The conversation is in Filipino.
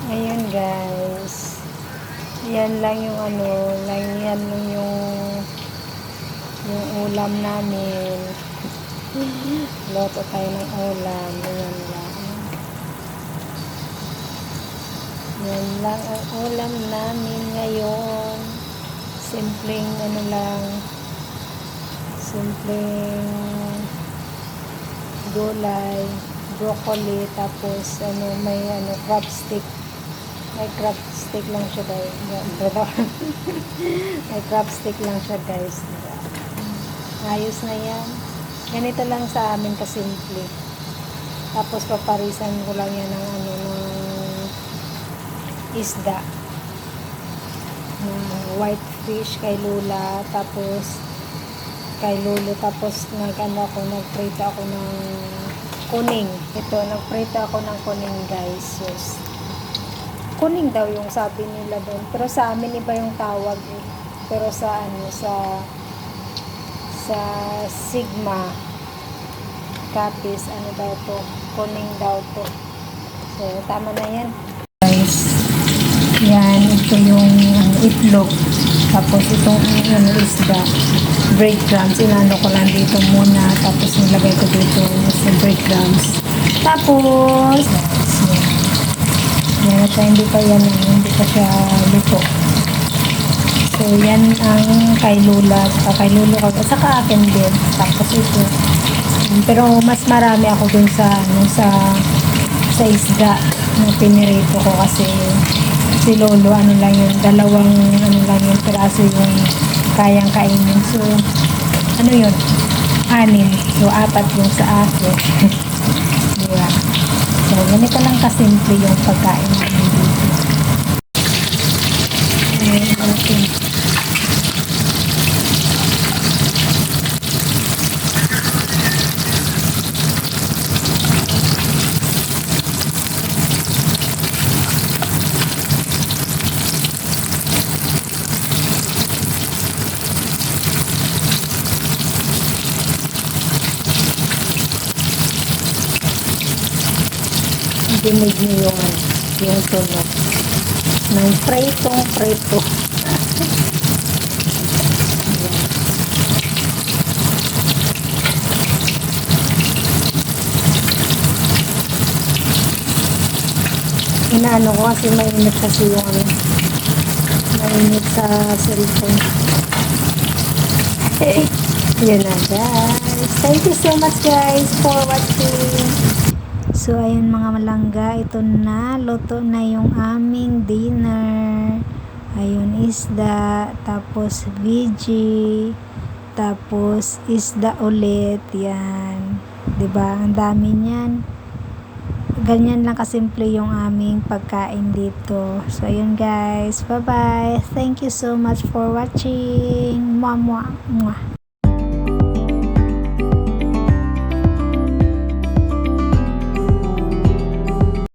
Ngayon guys, yan lang yung yan lang yung ulam namin. Loto tayo ng ulam. Ayan lang. Yan lang ang ulam namin ngayon. Simpleng simpleng gulay, broccoli, tapos may crab stick. May crab stick lang siya guys. May crab stick lang siya guys. Ayos na yan. Ganito lang sa amin kasimple. Tapos paparisan ko lang yan ng isda. White fish kay Lula, tapos kay Lolo, tapos nagprito ako ng kuning. Nagprito ako ng kuning guys. Yes. Kuning daw yung sabi nila doon. Pero sa amin iba yung tawag eh. Pero sa Sigma Capiz, daw to? Kuning daw to. So, tama na yan. Guys, yan, ito yung itlog. Tapos itong isda. Breadcrumbs. Inano ko lang dito muna. Tapos nilagay ko dito sa breadcrumbs. Tapos, yan at hindi pa siya luto. So, yan ang kay Lula. Kay Lolo ko. Saka akin din. Tapos ito. Pero mas marami ako dun sa isda na pinirito ko kasi si Lolo, lang yun, dalawang lang yun, piraso yung kayang kainin. So, yun? 6. So, 4 yung sa akin. Diba? So, ganito lang kasimple yung pagkain namin dito. Ayan natin. Dinig niyo yung tunog ng preto. Inaano ko kasi mainit kasi yung mainit sa cellphone. Yun na guys. Thank you so much guys for watching. So, ayun mga malangga, ito na, luto na yung aming dinner. Ayun, isda, tapos veggie, tapos isda ulit, yan. Diba? Ang dami niyan. Ganyan lang kasimple yung aming pagkain dito. So, ayun guys, bye-bye. Thank you so much for watching. Mwah, mwah, mwah.